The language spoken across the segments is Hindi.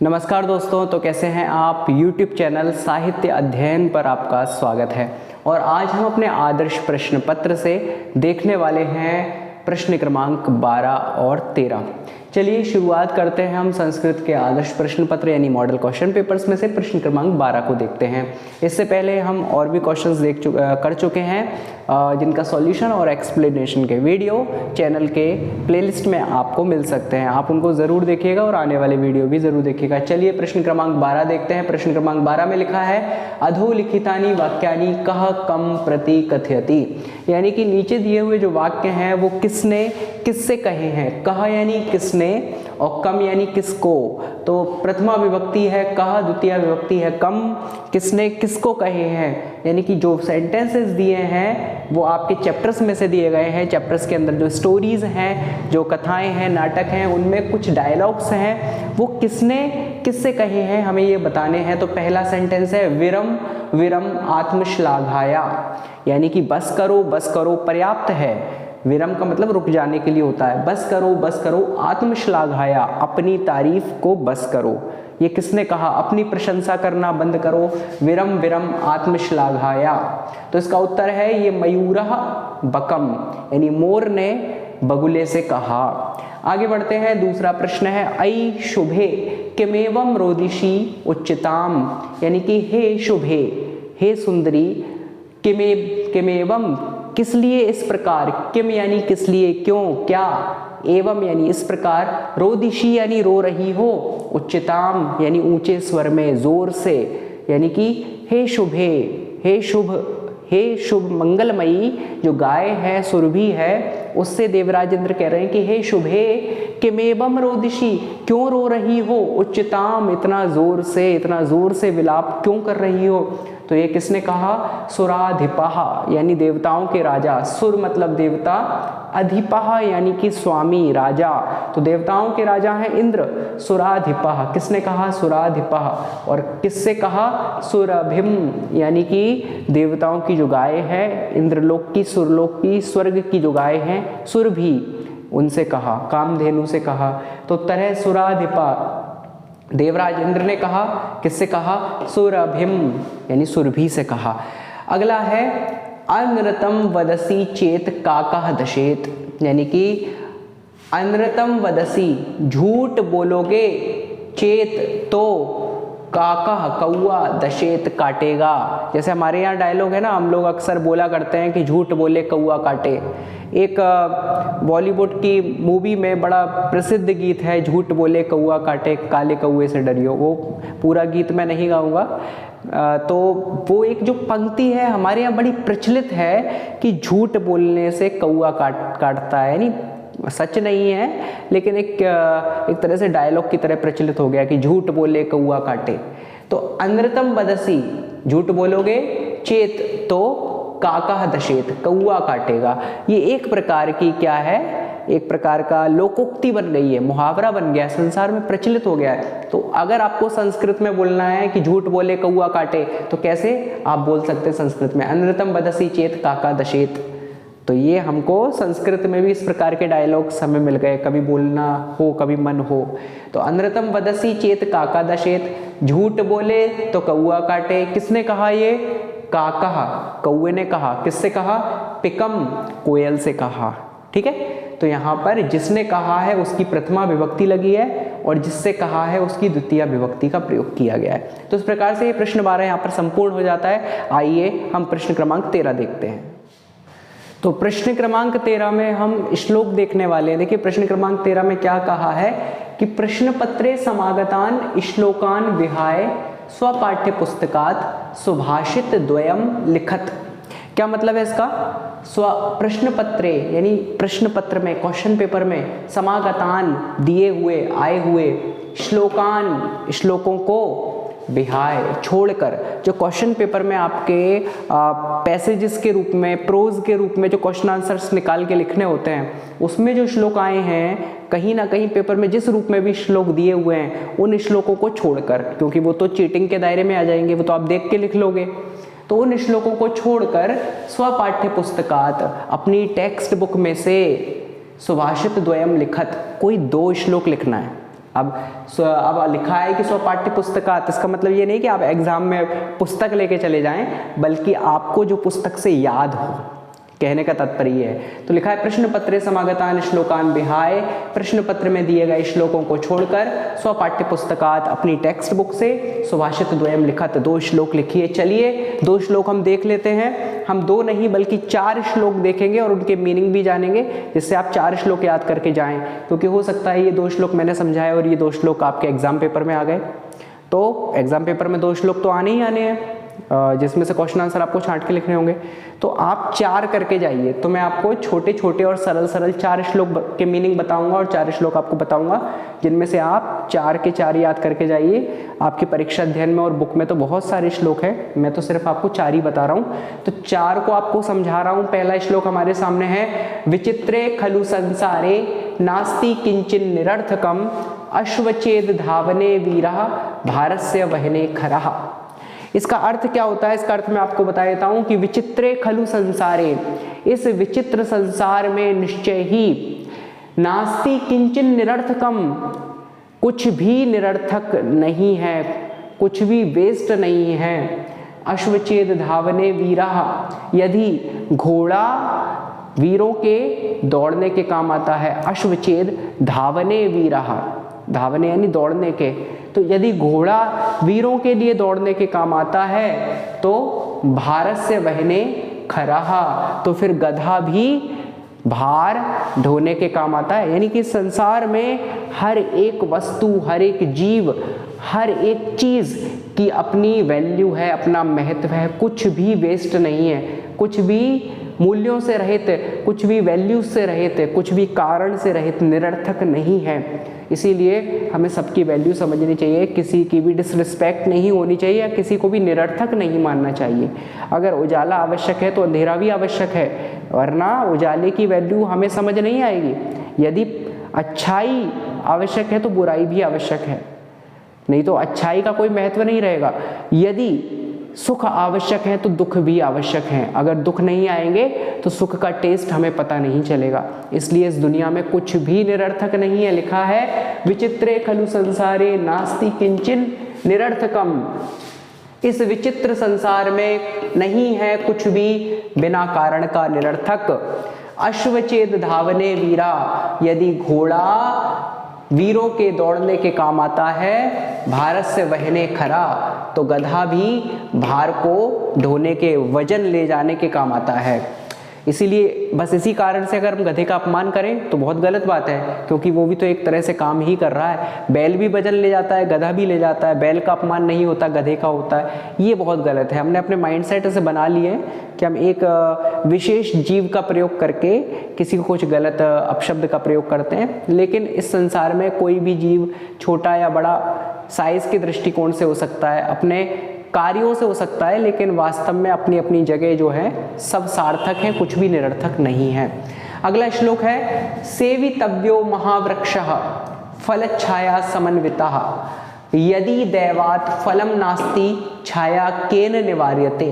नमस्कार दोस्तों, तो कैसे हैं आप। YouTube चैनल साहित्य अध्ययन पर आपका स्वागत है। और आज हम अपने आदर्श प्रश्न पत्र से देखने वाले हैं प्रश्न क्रमांक 12 और 13। चलिए शुरुआत करते हैं हम संस्कृत के आदर्श प्रश्न पत्र यानी मॉडल क्वेश्चन पेपर्स में से प्रश्न क्रमांक 12 को देखते हैं। इससे पहले हम और भी क्वेश्चंस कर चुके हैं जिनका सॉल्यूशन और एक्सप्लेनेशन के वीडियो चैनल के प्लेलिस्ट में आपको मिल सकते हैं। आप उनको ज़रूर देखिएगा और आने वाले वीडियो भी ज़रूर देखिएगा। चलिए प्रश्न क्रमांक 12 देखते हैं। प्रश्न क्रमांक 12 में लिखा है अधोलिखितानि वाक्यानि कः कम प्रति कथयति, यानी कि नीचे दिए हुए जो वाक्य हैं वो किसने किससे कहे हैं। कह यानी किसने और कम यानी किसको। तो प्रथमा विभक्ति है कह, द्वितीय विभक्ति है कम। किसने किसको कहे हैं, यानी कि जो सेंटेंसेस दिए हैं वो आपके चैप्टर्स में से दिए गए हैं। चैप्टर्स के अंदर जो स्टोरीज हैं, जो कथाएं हैं, नाटक हैं, उनमें कुछ डायलॉग्स हैं, वो किसने किससे कहे हैं हमें ये बताने हैं। तो पहला सेंटेंस है विरम विरम आत्मश्लाघाया, यानी कि बस करो पर्याप्त है। विरम का मतलब रुक जाने के लिए होता है। बस करो आत्मश्लाघाया, अपनी तारीफ को बस करो। ये किसने कहा, अपनी प्रशंसा करना बंद करो। विरम विरम आत्मश्लाघाया। तो इसका उत्तर है ये मयूरः बकम, यानी मोर ने बगुले से कहा। आगे बढ़ते हैं। दूसरा प्रश्न है अयि शुभे किमेवं रोदिषि उच्चताम, यानी कि हे शुभे, हे सुंदरी, किमेवं किस लिए इस प्रकार, किम यानी किस लिए, क्यों, क्या, एवं यानी इस प्रकार, रोदिषि यानी रो रही हो, उच्चताम यानी ऊंचे स्वर में जोर से, यानी कि हे शुभे, हे शुभ मंगलमयी जो गाय है, सुरभि है, उससे देवराज इंद्र कह रहे हैं कि हे शुभे किमेवं रोदिषि, क्यों रो रही हो, उच्चताम इतना जोर से विलाप क्यों कर रही हो। तो ये किसने कहा, सुराधिपः यानी देवताओं के राजा। सुर मतलब देवता, अधिपः यानी कि स्वामी, राजा। तो देवताओं के राजा हैं इंद्र। सुराधिपः किसने कहा, सुराधिपः। और किससे कहा, सुरभिम, यानी कि देवताओं की जो गाय है, इंद्रलोक की, सुरलोक की, स्वर्ग की जो गाय है सुरभि, उनसे कहा, कामधेनु से कहा। तो तरह सुराधिपा देवराज इंद्र ने कहा, किससे कहा, सुरभिम यानी सुरभि से कहा। अगला है अनृतम वदसी चेत काकः दशेत, यानी कि अनृतम वदसी झूठ बोलोगे, चेत तो, काकः कौआ, दशेत काटेगा। जैसे हमारे यहाँ डायलॉग है ना, हम लोग अक्सर बोला करते हैं कि झूठ बोले कौआ काटे। एक बॉलीवुड की मूवी में बड़ा प्रसिद्ध गीत है, झूठ बोले कौआ काटे काले कौए से डरियो। वो पूरा गीत मैं नहीं गाऊंगा। तो वो एक जो पंक्ति है हमारे यहाँ बड़ी प्रचलित है कि झूठ बोलने से कौआ काटता है, यानी सच नहीं है लेकिन एक तरह से डायलॉग की तरह प्रचलित हो गया कि झूठ बोले कौआ काटे। तो अनृतम वदसी झूठ बोलोगे, चेत तो, काकः दशेत कौआ काटेगा। ये एक प्रकार की क्या है, एक प्रकार का लोकोक्ति बन गई है, मुहावरा बन गया, संसार में प्रचलित हो गया है। तो अगर आपको संस्कृत में बोलना है कि झूठ बोले कौआ काटे, तो कैसे आप बोल सकते हैं संस्कृत में, अनृतम वदसी चेत काका दशेत। तो ये हमको संस्कृत में भी इस प्रकार के डायलॉग्स हमें मिल गए, कभी बोलना हो कभी मन हो। तो अनृतम वदसी चेत काका दशेत, झूठ बोले तो कौआ काटे। किसने कहा ये, काकः कौए ने कहा। किससे कहा, पिकम कोयल से कहा। ठीक है, तो यहाँ पर जिसने कहा है उसकी प्रथमा विभक्ति लगी है और जिससे कहा है उसकी द्वितीय विभक्ति का प्रयोग किया गया है। तो इस प्रकार से ये प्रश्न 12 यहाँ पर संपूर्ण हो जाता है। आइए हम प्रश्न क्रमांक 13 देखते हैं। तो प्रश्न क्रमांक 13 में हम श्लोक देखने वाले हैं। देखिए प्रश्न क्रमांक 13 में क्या कहा है कि प्रश्न पत्रे समागतान श्लोकान विहाय स्वपाठ्य पुस्तकात सुभाषित द्वयम लिखत। क्या मतलब है इसका, प्रश्न पत्रे यानी प्रश्न पत्र में, क्वेश्चन पेपर में, समागतान दिए हुए, आए हुए, श्लोकान श्लोकों को, विहाय छोड़कर, जो क्वेश्चन पेपर में आपके पैसेजेस के रूप में, प्रोज के रूप में जो क्वेश्चन आंसर्स निकाल के लिखने होते हैं, उसमें जो श्लोक आए हैं कहीं ना कहीं पेपर में जिस रूप में भी श्लोक दिए हुए हैं उन श्लोकों को छोड़कर, क्योंकि वो तो चीटिंग के दायरे में आ जाएंगे, वो तो आप देख के लिख लोगे, तो उन श्लोकों को छोड़कर स्वपाठ्य पुस्तकात, अपनी टेक्स्ट बुक में से, सुभाषित द्वयम लिखत, कोई 2 श्लोक लिखना है। अब लिखा है कि स्वपाठ्य पुस्तकात्, इसका मतलब ये नहीं कि आप एग्जाम में पुस्तक लेके चले जाएं, बल्कि आपको जो पुस्तक से याद हो, कहने का तात्पर्य है। तो लिखा है प्रश्न पत्रे समागतान श्लोकान विहाय, प्रश्न पत्र में दिए गए श्लोकों को छोड़कर स्वपाठ्य पुस्तकात्, अपनी टेक्स्ट बुक से सुभाषित द्वयम लिखत, 2 श्लोक लिखिए। चलिए 2 श्लोक हम देख लेते हैं। हम 2 नहीं बल्कि 4 श्लोक देखेंगे और उनके मीनिंग भी जानेंगे, जिससे आप 4 श्लोक याद करके जाएं, क्योंकि हो सकता है ये 2 श्लोक मैंने समझाए और ये 2 श्लोक आपके एग्जाम पेपर में आ गए। तो एग्जाम पेपर में 2 श्लोक तो आने ही आने हैं, जिसमें से क्वेश्चन आंसर आपको छांट के लिखने होंगे। तो आप 4 करके जाइए। तो मैं आपको छोटे छोटे और सरल सरल 4 श्लोक के मीनिंग बताऊंगा और 4 श्लोक आपको बताऊंगा, जिनमें से आप 4 के 4 याद करके जाइए। आपकी परीक्षा अध्ययन में और बुक में तो बहुत सारे श्लोक हैं, मैं तो सिर्फ आपको 4 ही बता रहा हूँ। तो 4 को आपको समझा रहा हूँ। पहला श्लोक हमारे सामने है, विचित्रे खलु संसारे नास्ति किंचिन निरर्थकम अश्वचेद धावने वीरः भारस्य वहने खरः। इसका अर्थ क्या होता है? इसका अर्थ मैं आपको बता देता हूं कि विचित्रे खलु संसारे, इस विचित्र संसार में निश्चय ही नास्ति किंचन निरर्थकम, कुछ भी निरर्थक नहीं है, कुछ भी वेस्ट नहीं है। अश्वचेद धावने वीरः, यदि घोड़ा वीरों के दौड़ने के काम आता है, अश्वचेद धावने वीरः, धावने यानी दौड़ने के, तो यदि घोड़ा वीरों के लिए दौड़ने के काम आता है तो भारत से वहने खरः, तो फिर गधा भी भार ढोने के काम आता है। यानी कि संसार में हर एक वस्तु, हर एक जीव, हर एक चीज की अपनी वैल्यू है, अपना महत्व है, कुछ भी वेस्ट नहीं है, कुछ भी मूल्यों से रहित, कुछ भी वैल्यूज से रहित, कुछ भी कारण से रहित, निरर्थक नहीं है। इसीलिए हमें सबकी वैल्यू समझनी चाहिए, किसी की भी डिसरिस्पेक्ट नहीं होनी चाहिए या किसी को भी निरर्थक नहीं मानना चाहिए। अगर उजाला आवश्यक है तो अंधेरा भी आवश्यक है, वरना उजाले की वैल्यू हमें समझ नहीं आएगी। यदि अच्छाई आवश्यक है तो बुराई भी आवश्यक है, नहीं तो अच्छाई का कोई महत्व नहीं रहेगा। यदि सुख आवश्यक है तो दुख भी आवश्यक है, अगर दुख नहीं आएंगे तो सुख का टेस्ट हमें पता नहीं चलेगा। इसलिए इस दुनिया में कुछ भी निरर्थक नहीं है। लिखा है विचित्रे खलु संसारे नास्ति किंचिन निरर्थकम, इस विचित्र संसार में नहीं है कुछ भी बिना कारण का निरर्थक। अश्वचेद धावने वीरा, यदि घोड़ा वीरों के दौड़ने के काम आता है, भारत से वहने खरा, तो गधा भी भार को ढोने के, वजन ले जाने के काम आता है। इसीलिए बस इसी कारण से अगर हम गधे का अपमान करें तो बहुत गलत बात है, क्योंकि वो भी तो एक तरह से काम ही कर रहा है। बैल भी वजन ले जाता है, गधा भी ले जाता है, बैल का अपमान नहीं होता, गधे का होता है। ये बहुत गलत है। हमने अपने माइंडसेट से बना लिए हैं कि हम एक विशेष जीव का प्रयोग करके किसी को कुछ गलत अपशब्द का प्रयोग करते हैं, लेकिन इस संसार में कोई भी जीव छोटा या बड़ा साइज के दृष्टिकोण से हो सकता है, अपने कार्यों से हो सकता है, लेकिन वास्तव में अपनी अपनी जगह जो है सब सार्थक है, कुछ भी निरर्थक नहीं है। अगला श्लोक है सेवितव्यो महावृक्षः फलच्छाया समन्वितः यदि दैवात् फलम नास्ति छाया केन निवार्यते।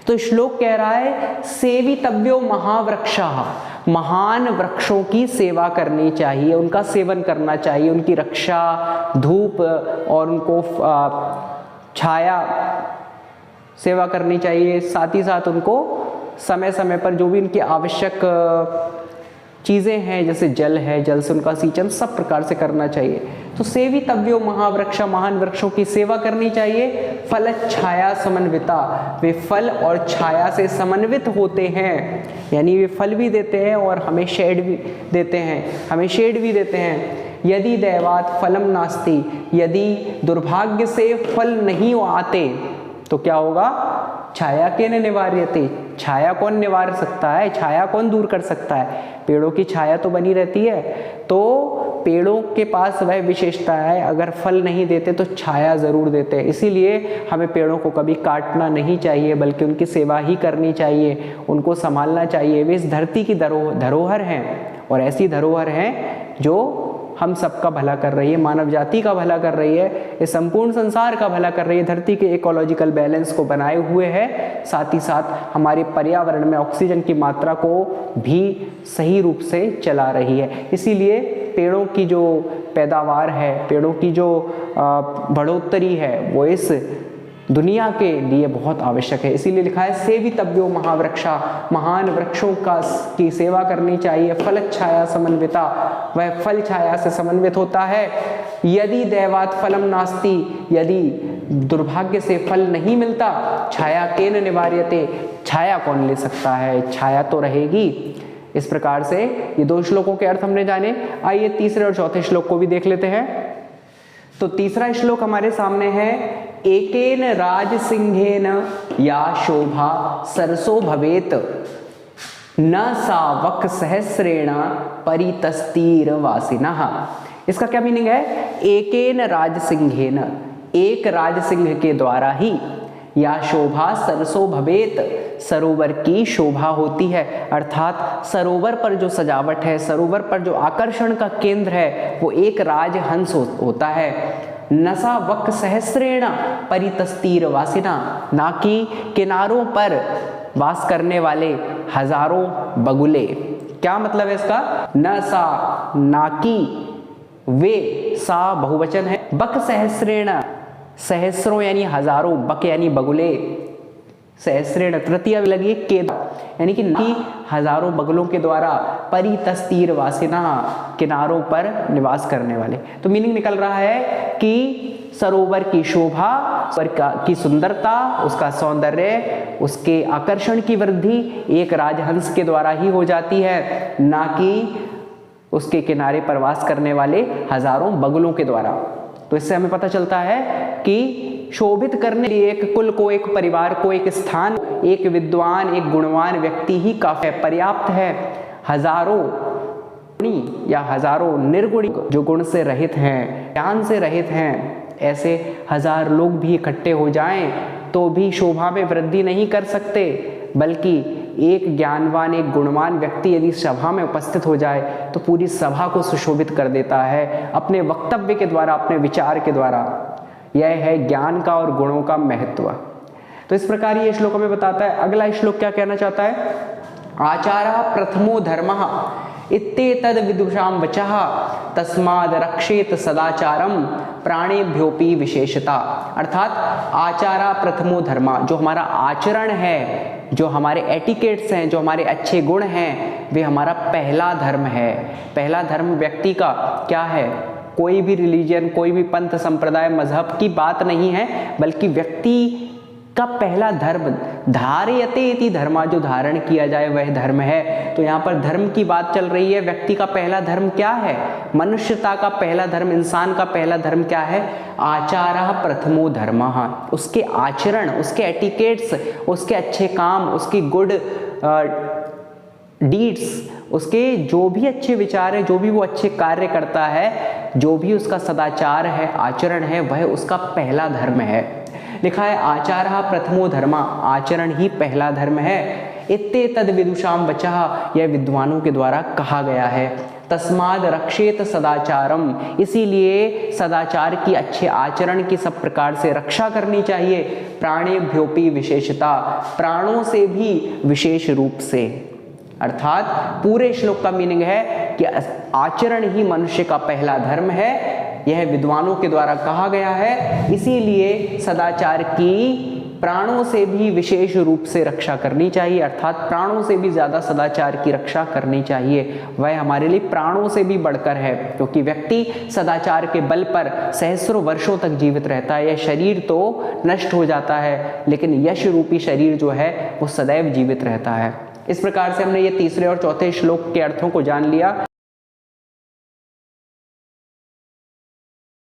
तो श्लोक कह रहा है सेवितव्यो महावृक्षः, महान वृक्षों की सेवा करनी चाहिए, उनका सेवन करना चाहिए, उनकी रक्षा, धूप और उनको छाया सेवा करनी चाहिए। साथ ही साथ उनको समय समय पर जो भी उनकी आवश्यक चीज़ें हैं, जैसे जल है, जल से उनका सिंचन सब प्रकार से करना चाहिए। तो सेवितव्यो महावृक्ष, महान वृक्षों की सेवा करनी चाहिए। फल छाया समन्विता, वे फल और छाया से समन्वित होते हैं, यानी वे फल भी देते हैं और हमें शेड भी देते हैं, हमें शेड भी देते हैं। यदि दैवात् फलम नास्ति, यदि दुर्भाग्य से फल नहीं आते तो क्या होगा? छाया के न निवार्यते, छाया कौन निवार सकता है, छाया कौन दूर कर सकता है? पेड़ों की छाया तो बनी रहती है। तो पेड़ों के पास वह विशेषता है, अगर फल नहीं देते तो छाया जरूर देते हैं। इसीलिए हमें पेड़ों को कभी काटना नहीं चाहिए, बल्कि उनकी सेवा ही करनी चाहिए, उनको संभालना चाहिए। वे इस धरती की धरोहर हैं, और ऐसी धरोहर हैं जो हम सबका भला कर रही है, मानव जाति का भला कर रही है, इस संपूर्ण संसार का भला कर रही है, धरती के इकोलॉजिकल बैलेंस को बनाए हुए है, साथ ही साथ हमारे पर्यावरण में ऑक्सीजन की मात्रा को भी सही रूप से चला रही है। इसीलिए पेड़ों की जो पैदावार है, पेड़ों की जो बढ़ोतरी है वो इस दुनिया के लिए बहुत आवश्यक है। इसीलिए लिखा है सेवितव्यो महावृक्षा, महान वृक्षों की सेवा करनी चाहिए। फल छाया समन्विता, वह फल छाया से समन्वित होता है। यदि दैवात फलम नास्ति, यदि दुर्भाग्य से फल नहीं मिलता, छाया केन निवार्यते, छाया कौन ले सकता है, छाया तो रहेगी। इस प्रकार से ये 2 श्लोकों के अर्थ हमने जाने। आइए तीसरे और चौथे श्लोक को भी देख लेते हैं। तो तीसरा श्लोक हमारे सामने है, एकेन राजसिंहेन या शोभा सरसो भवेत, न सा वक सहस्रेण परितस्तीर वासिनः। इसका क्या मीनिंग है? एकेन राजसिंहेन, एक राजसिंह के द्वारा ही, या शोभा सरसो भवेत, सरोवर की शोभा होती है। अर्थात सरोवर पर जो सजावट है, सरोवर पर जो आकर्षण का केंद्र है, वो एक राजहंस होता है। नसा वक सहस्रेण परितस्तीर वासिना, ना कि किनारों पर वास करने वाले हजारों बगुले। क्या मतलब है इसका? नसा, ना कि, वे, सा बहुवचन है, बक सहस्रेण, सहस्रों यानी हजारों, बक यानी बगुले, सहस्रेण तृतीया लगी के, यानी कि हजारों बगलों के द्वारा, परितस्तीर वासिना, किनारों पर निवास करने वाले। तो मीनिंग निकल रहा है कि सरोवर की शोभा, की सुंदरता, उसका सौंदर्य, उसके आकर्षण की वृद्धि एक राजहंस के द्वारा ही हो जाती है, ना कि उसके किनारे पर वास करने वाले हजारों बगलों के द्वारा। तो इससे हमें पता चलता है कि शोभित करने के लिए एक कुल को, एक परिवार को, एक स्थान, एक विद्वान, एक गुणवान व्यक्ति ही काफी पर्याप्त है। हजारों गुणी या हजारों निर्गुणी जो गुण से रहित हैं, ज्ञान से रहित हैं, ऐसे 1000 लोग भी इकट्ठे हो जाएं तो भी शोभा में वृद्धि नहीं कर सकते, बल्कि एक ज्ञानवान, एक गुणवान व्यक्ति यदि सभा में उपस्थित हो जाए तो पूरी सभा को सुशोभित कर देता है अपने वक्तव्य के द्वारा, अपने विचार के द्वारा। यह है ज्ञान का और गुणों का महत्व। तो इस प्रकार ये श्लोक हमें बताता है। अगला श्लोक क्या कहना चाहता है? आचारः प्रथमो धर्मः इत्येतद् विदुषां वचः तस्माद् रक्षेत सदाचारम प्राणेभ्योपि विशेषता। अर्थात आचारा प्रथमो धर्म, जो हमारा आचरण है, जो हमारे एटिकेट्स हैं, जो हमारे अच्छे गुण हैं, वे हमारा पहला धर्म है। पहला धर्म व्यक्ति का क्या है? कोई भी रिलीजन, कोई भी पंथ, संप्रदाय, मजहब की बात नहीं है, बल्कि व्यक्ति का पहला धर्म, धारयते इति धर्मा, जो धारण किया जाए वह धर्म है। तो यहाँ पर धर्म की बात चल रही है। व्यक्ति का पहला धर्म क्या है? मनुष्यता का पहला धर्म, इंसान का पहला धर्म क्या है? आचारः प्रथमो धर्मः। उसके आचरण, उसके एटिकेट्स, उसके अच्छे काम, उसकी गुड डीड्स, उसके जो भी अच्छे विचार है, जो भी वो अच्छे कार्य करता है, जो भी उसका सदाचार है, आचरण है, वह उसका पहला धर्म है। लिखा है आचारः प्रथमो धर्म, आचरण ही पहला धर्म है। इत्येतद् विदुषां वचः, यह विद्वानों के द्वारा कहा गया है। तस्माद् रक्षेत सदाचारम, इसीलिए सदाचार की, अच्छे आचरण की सब प्रकार से रक्षा करनी चाहिए। प्राणेभ्योपि विशेषता, प्राणों से भी विशेष रूप से। अर्थात पूरे श्लोक का मीनिंग है कि आचरण ही मनुष्य का पहला धर्म है। यह विद्वानों के द्वारा कहा गया है, इसीलिए सदाचार की प्राणों से भी विशेष रूप से रक्षा करनी चाहिए। अर्थात प्राणों से भी ज्यादा सदाचार की रक्षा करनी चाहिए। वह हमारे लिए प्राणों से भी बढ़कर है, क्योंकि व्यक्ति सदाचार के बल पर सहस्रों वर्षों तक जीवित रहता है। यह शरीर तो नष्ट हो जाता है, लेकिन यश रूपी शरीर जो है वो सदैव जीवित रहता है। इस प्रकार से हमने ये तीसरे और चौथे श्लोक के अर्थों को जान लिया।